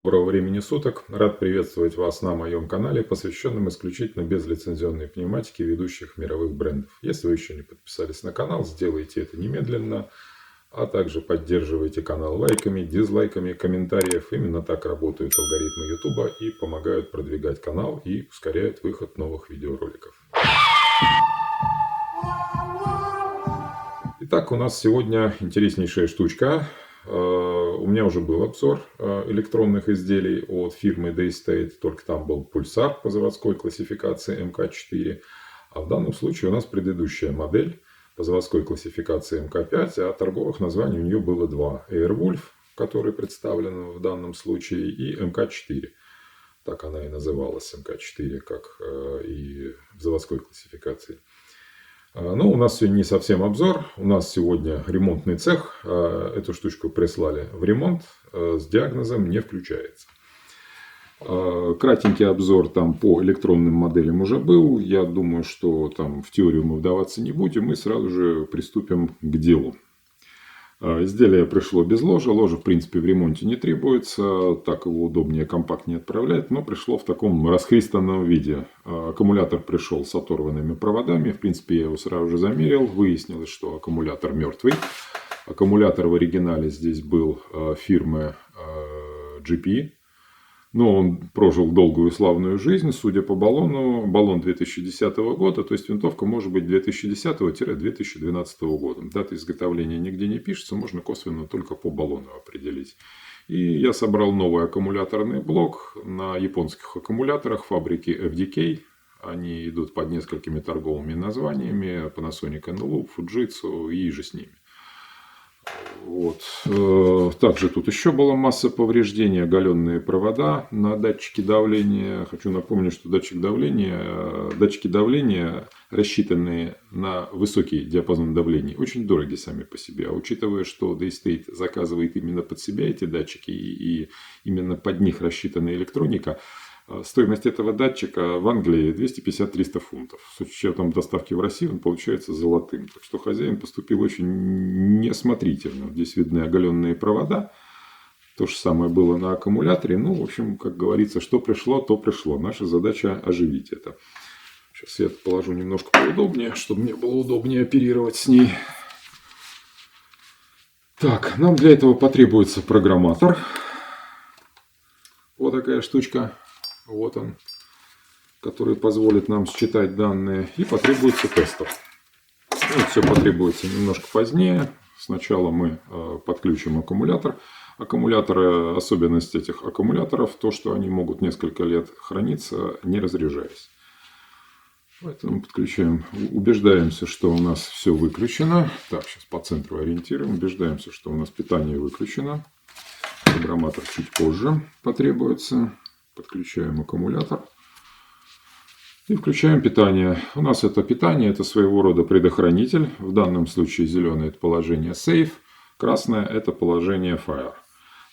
Доброго времени суток! Рад приветствовать вас на моем канале, посвященном исключительно безлицензионной пневматике ведущих мировых брендов. Если вы еще не подписались на канал, сделайте это немедленно, а также поддерживайте канал лайками, дизлайками, комментариями. Именно так работают алгоритмы YouTube и помогают продвигать канал и ускоряют выход новых видеороликов. Итак, у нас сегодня интереснейшая штучка. У меня уже был обзор электронных изделий от фирмы Daystate, только там был пульсар по заводской классификации МК4. А в данном случае у нас предыдущая модель по заводской классификации МК5, а торговых названий у нее было два. Airwolf, который представлен в данном случае, и МК4. Так она и называлась, МК4, как и в заводской классификации. Но у нас сегодня не совсем обзор. У нас сегодня ремонтный цех. Эту штучку прислали в ремонт. С диагнозом не включается. Кратенький обзор там по электронным моделям уже был. Я думаю, что там в теорию мы вдаваться не будем. Мы сразу же приступим к делу. Изделие пришло без ложа. Ложа, в принципе, в ремонте не требуется. Так его удобнее, компактнее отправлять. Но пришло в таком расхристанном виде. Аккумулятор пришел с оторванными проводами. В принципе, я его сразу же замерил. Выяснилось, что аккумулятор мертвый. Аккумулятор в оригинале здесь был фирмы GP. Но он прожил долгую и славную жизнь, судя по баллону. Баллон 2010 года, то есть винтовка может быть 2010-2012 года. Дата изготовления нигде не пишется, можно косвенно только по баллону определить. И я собрал новый аккумуляторный блок на японских аккумуляторах фабрики FDK. Они идут под несколькими торговыми названиями: Panasonic Eneloop, Fujitsu и же с ними. Вот. Также тут еще была масса повреждений, оголенные провода на датчике давления. Хочу напомнить, что датчики давления, рассчитанные на высокий диапазон давлений, очень дороги сами по себе. А учитывая, что Daystate заказывает именно под себя эти датчики и именно под них рассчитана электроника, стоимость этого датчика в Англии 250-300 фунтов. С учетом доставки в Россию он получается золотым. Так что хозяин поступил очень неосмотрительно. Здесь видны оголенные провода. То же самое было на аккумуляторе. Ну, в общем, как говорится, что пришло, то пришло. Наша задача оживить это. Сейчас я это положу немножко поудобнее, чтобы мне было удобнее оперировать с ней. Так, нам для этого потребуется программатор. Вот такая штучка. Вот он, который позволит нам считать данные. И потребуется тестер. Ну, все потребуется немножко позднее. Сначала мы подключим аккумулятор. Аккумуляторы, особенность этих аккумуляторов, то, что они могут несколько лет храниться, не разряжаясь. Поэтому подключаем. Убеждаемся, что у нас все выключено. Так, сейчас по центру ориентируем. Убеждаемся, что у нас питание выключено. Программатор чуть позже потребуется. Подключаем аккумулятор и включаем питание. У нас это питание, это своего рода предохранитель. В данном случае зеленое — это положение Safe, красное — это положение Fire.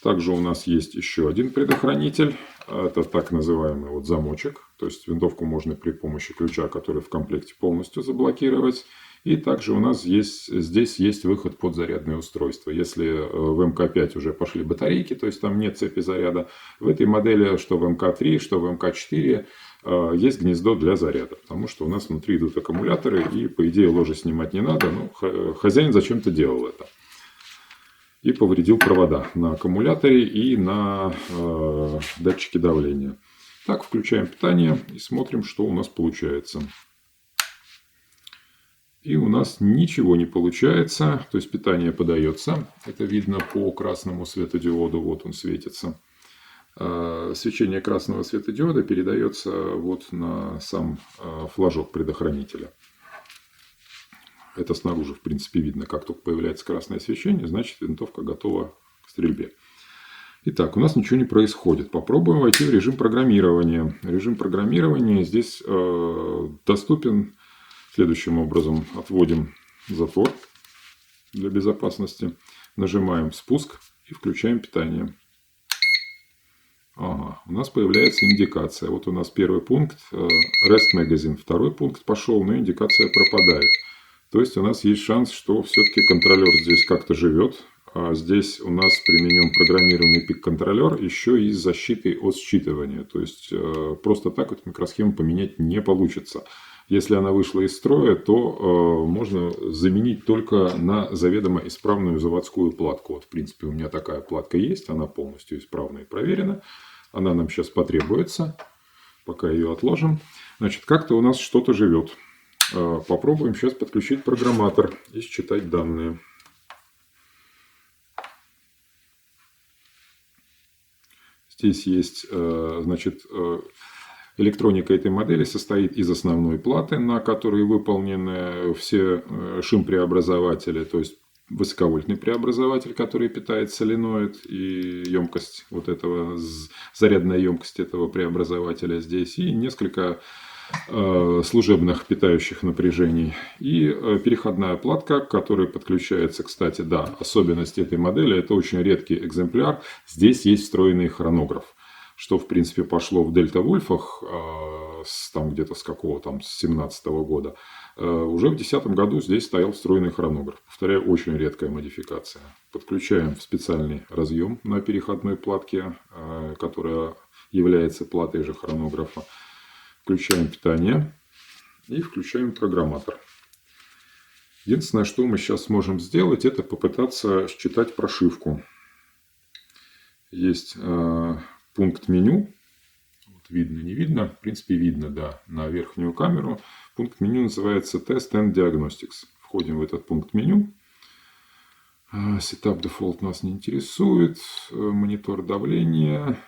Также у нас есть еще один предохранитель. Это так называемый вот замочек. То есть винтовку можно при помощи ключа, который в комплекте, полностью заблокировать. И также у нас здесь есть выход под зарядное устройство. Если в МК5 уже пошли батарейки, то есть там нет цепи заряда, в этой модели, что в МК3, что в МК4, есть гнездо для заряда. Потому что у нас внутри идут аккумуляторы, и по идее ложе снимать не надо. Но хозяин зачем-то делал это. И повредил провода на аккумуляторе и на датчике давления. Так, включаем питание и смотрим, что у нас получается. И у нас ничего не получается. То есть питание подается. Это видно по красному светодиоду. Вот он светится. Свечение красного светодиода передается вот на сам флажок предохранителя. Это снаружи, в принципе, видно. Как только появляется красное свечение, значит винтовка готова к стрельбе. Итак, у нас ничего не происходит. Попробуем войти в режим программирования. Режим программирования здесь доступен следующим образом. Отводим затвор для безопасности. Нажимаем спуск и включаем питание. Ага, у нас появляется индикация. Вот у нас первый пункт Rest Magazine. Второй пункт пошел, но индикация пропадает. То есть у нас есть шанс, что все-таки контролер здесь как-то живет. здесь у нас применен программируемый пик-контролер еще и с защитой от считывания. То есть просто так эту микросхему поменять не получится. Если она вышла из строя, то можно заменить только на заведомо исправную заводскую платку. Вот, в принципе, у меня такая платка есть, она полностью исправна и проверена. Она нам сейчас потребуется, пока ее отложим. Значит, как-то у нас что-то живет. Попробуем сейчас подключить программатор и считать данные. Здесь есть, значит, электроника этой модели состоит из основной платы, на которой выполнены все шим-преобразователи, то есть высоковольтный преобразователь, который питает соленоид, и емкость вот этого, зарядная емкость этого преобразователя здесь, и несколько служебных питающих напряжений. И переходная платка, к которой подключается, кстати, да, особенность этой модели, это очень редкий экземпляр. Здесь есть встроенный хронограф, что, в принципе, пошло в Дельта Вольфах, там где-то с какого там, с 17-го года. Уже в 2010 году здесь стоял встроенный хронограф. Повторяю, очень редкая модификация. Подключаем в специальный разъем на переходной платке, которая является платой же хронографа. Включаем питание и включаем программатор. Единственное, что мы сейчас сможем сделать, это попытаться считать прошивку. Есть пункт меню. Вот видно, не видно. В принципе, видно, да, на верхнюю камеру. Пункт меню называется Test and Diagnostics. Входим в этот пункт меню. Setup Default нас не интересует. Монитор давления.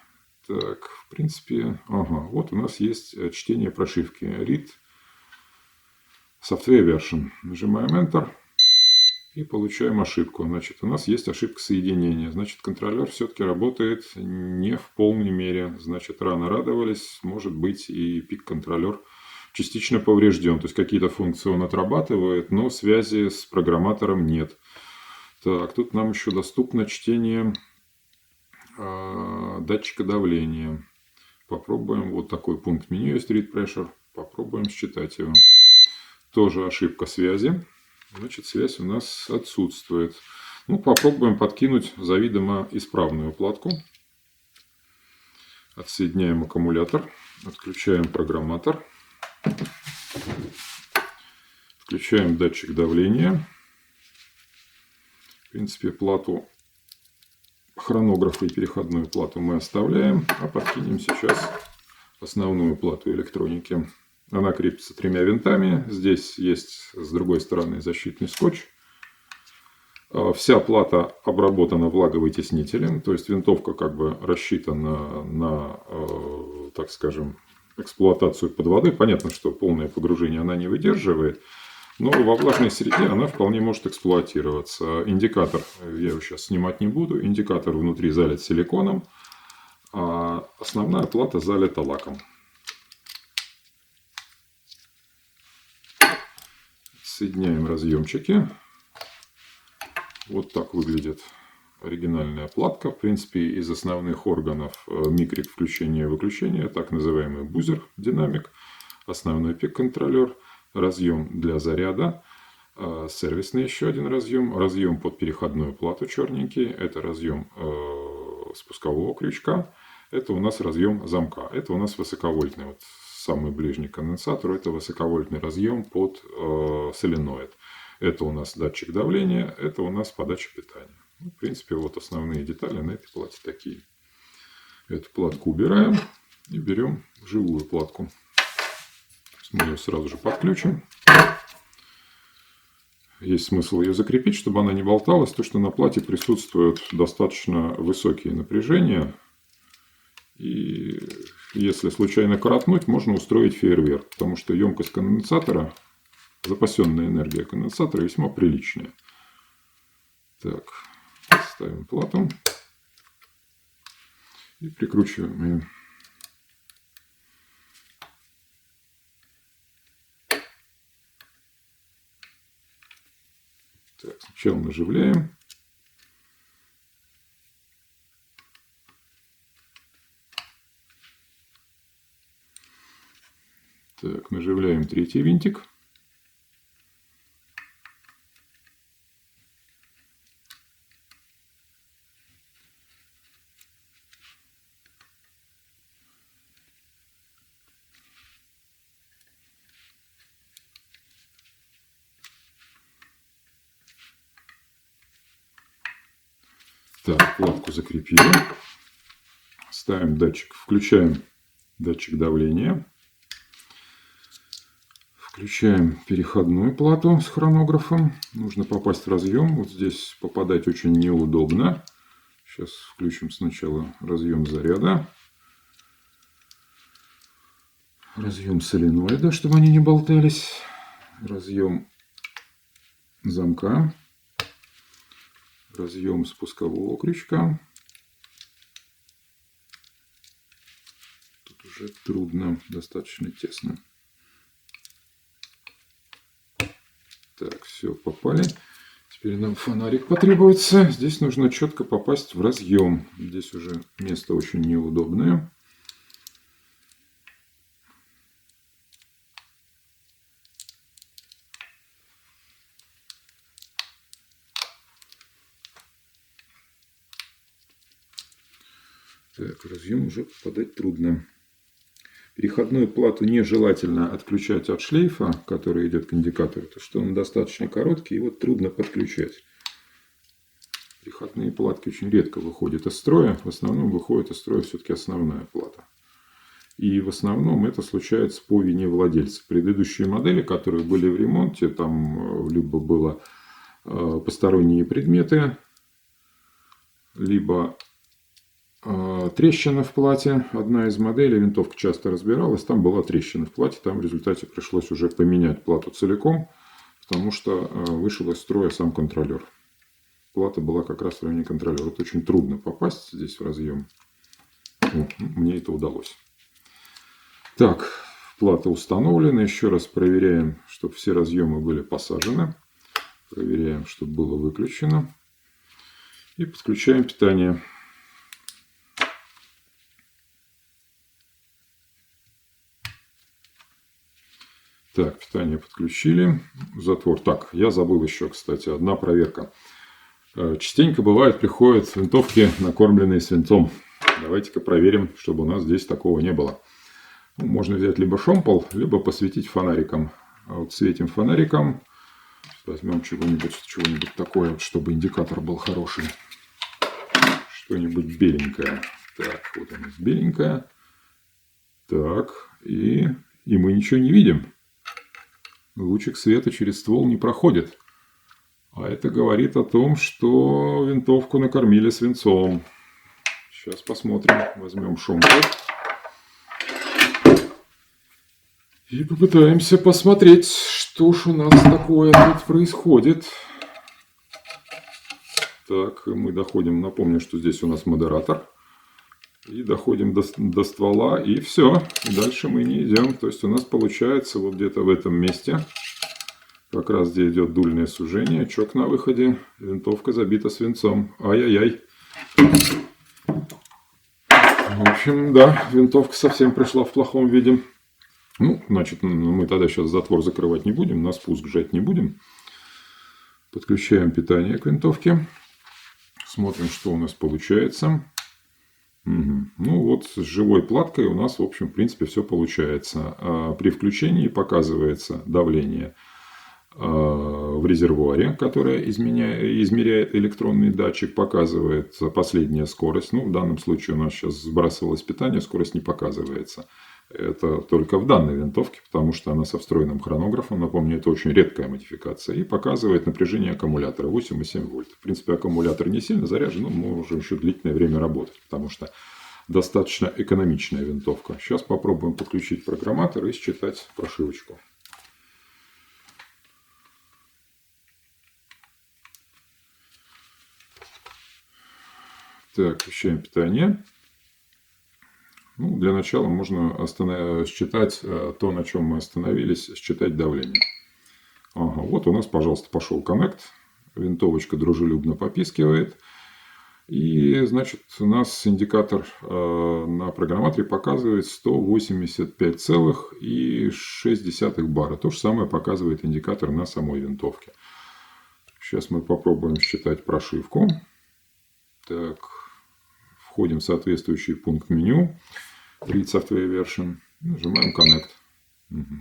Так, в принципе, вот у нас есть чтение прошивки. Read Software Version. Нажимаем Enter и получаем ошибку. Значит, у нас есть ошибка соединения. Значит, контролер все-таки работает не в полной мере. Значит, рано радовались. Может быть, и пик-контролер частично поврежден. То есть, какие-то функции он отрабатывает, но связи с программатором нет. Так, тут нам еще доступно чтение датчика давления. Попробуем. Вот такой пункт меню есть, Read Pressure. Попробуем считать его. Тоже ошибка связи. Значит, связь у нас отсутствует. Ну, попробуем подкинуть заведомо исправную платку. Отсоединяем аккумулятор. Отключаем программатор. Включаем датчик давления. В принципе, плату хронографа и переходную плату мы оставляем, а подкинем сейчас основную плату электроники. Она крепится 3 винтами. Здесь есть с другой стороны защитный скотч. Вся плата обработана влаговытеснителем, то есть винтовка как бы рассчитана на, так скажем, эксплуатацию под водой. Понятно, что полное погружение она не выдерживает, но во влажной среде она вполне может эксплуатироваться. Индикатор, я его сейчас снимать не буду, индикатор внутри залит силиконом, а основная плата залита лаком. Соединяем разъемчики. Вот так выглядит оригинальная платка. В принципе, из основных органов микрик включения-выключения, так называемый бузер, динамик, основной пик-контролер, разъем для заряда, сервисный еще один разъем, разъем под переходную плату черненький, это разъем спускового крючка, это у нас разъем замка, это у нас высоковольтный, вот самый ближний к конденсатору, это высоковольтный разъем под соленоид. Это у нас датчик давления, это у нас подача питания. Ну, в принципе, вот основные детали на этой плате такие. Эту платку убираем и берем живую платку. Мы ее сразу же подключим. Есть смысл ее закрепить, чтобы она не болталась, то что на плате присутствуют достаточно высокие напряжения. И если случайно коротнуть, можно устроить фейерверк, потому что емкость конденсатора, запасенная энергия конденсатора весьма приличная. Так, ставим плату и прикручиваем ее. Так, сначала наживляем. Так, наживляем третий винтик. Так, платку закрепили. Ставим датчик, включаем датчик давления. Включаем переходную плату с хронографом. Нужно попасть в разъем. Вот здесь попадать очень неудобно. Сейчас включим сначала разъем заряда. Разъем соленоида, чтобы они не болтались. Разъем замка. Разъем спускового крючка. Тут уже трудно, достаточно тесно. Так, все, попали. Теперь нам фонарик потребуется. Здесь нужно четко попасть в разъем. Здесь уже место очень неудобное. Так, в разъем уже попадать трудно. Переходную плату нежелательно отключать от шлейфа, который идет к индикатору, потому что он достаточно короткий, и вот трудно подключать. Переходные платки очень редко выходят из строя. В основном выходит из строя все-таки основная плата. И в основном это случается по вине владельца. Предыдущие модели, которые были в ремонте, там либо было посторонние предметы, либо трещина в плате. Одна из моделей, винтовка часто разбиралась, там была трещина в плате. Там в результате пришлось уже поменять плату целиком, потому что вышел из строя сам контролер. Плата была как раз в районе контролера. Это очень трудно попасть здесь в разъем. Мне это удалось. Так, плата установлена. Еще раз проверяем, чтобы все разъемы были посажены. Проверяем, чтобы было выключено. И подключаем питание. Так, питание подключили. Затвор. Так, я забыл еще, кстати, одна проверка. Частенько бывает, приходят винтовки, накормленные свинцом. Давайте-ка проверим, чтобы у нас здесь такого не было. Можно взять либо шомпол, либо посветить фонариком. А вот светим фонариком. Возьмем чего-нибудь такое, чтобы индикатор был хороший. Что-нибудь беленькое. Так, вот у нас беленькое. Так, и мы ничего не видим. Лучик света через ствол не проходит. А это говорит о том, что винтовку накормили свинцом. Сейчас посмотрим. Возьмем шомпол. И попытаемся посмотреть, что ж у нас такое тут происходит. Так, мы доходим. Напомню, что здесь у нас модератор. И доходим до ствола, и все. И дальше мы не идем. То есть у нас получается вот где-то в этом месте, как раз где идет дульное сужение, чок на выходе, винтовка забита свинцом. Ай-яй-яй. В общем, да, винтовка совсем пришла в плохом виде. Ну, значит, мы тогда сейчас затвор закрывать не будем, на спуск жать не будем. Подключаем питание к винтовке. Смотрим, что у нас получается. Угу. Ну вот с живой платкой у нас, в общем, в принципе, все получается. При включении показывается давление в резервуаре, которое измеряет электронный датчик, показывает последняя скорость. Ну, в данном случае у нас сейчас сбрасывалось питание, скорость не показывается. Это только в данной винтовке, потому что она со встроенным хронографом. Напомню, это очень редкая модификация. И показывает напряжение аккумулятора 8,7 вольт. В принципе, аккумулятор не сильно заряжен, но мы можем еще длительное время работать, потому что достаточно экономичная винтовка. Сейчас попробуем подключить программатор и считать прошивочку. Так, включаем питание. Ну, для начала можно считать то, на чем мы остановились, считать давление. Ага, вот у нас, пожалуйста, пошел коннект. Винтовочка дружелюбно попискивает. И, значит, у нас индикатор на программаторе показывает 185,6 бара. То же самое показывает индикатор на самой винтовке. Сейчас мы попробуем считать прошивку. Так, входим в соответствующий пункт меню. Read Software Version. Нажимаем Connect.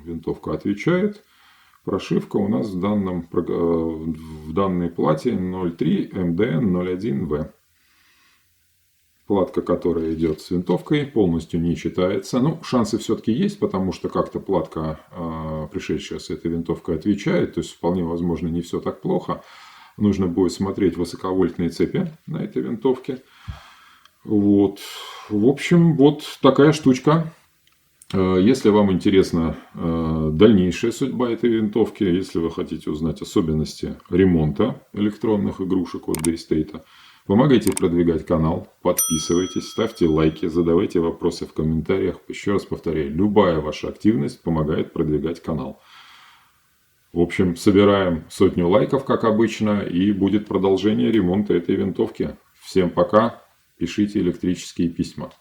Винтовка отвечает. Прошивка у нас в данной плате 03 MDN 01V. Платка, которая идет с винтовкой, полностью не читается. Ну, шансы все-таки есть, потому что как-то платка, пришедшая с этой винтовкой, отвечает. То есть, вполне возможно, не все так плохо. Нужно будет смотреть высоковольтные цепи на этой винтовке. Вот. В общем, вот такая штучка. Если вам интересна дальнейшая судьба этой винтовки, если вы хотите узнать особенности ремонта электронных игрушек от Daystate, помогайте продвигать канал, подписывайтесь, ставьте лайки, задавайте вопросы в комментариях. Еще раз повторяю, любая ваша активность помогает продвигать канал. В общем, собираем 100 лайков, как обычно, и будет продолжение ремонта этой винтовки. Всем пока, пишите электрические письма.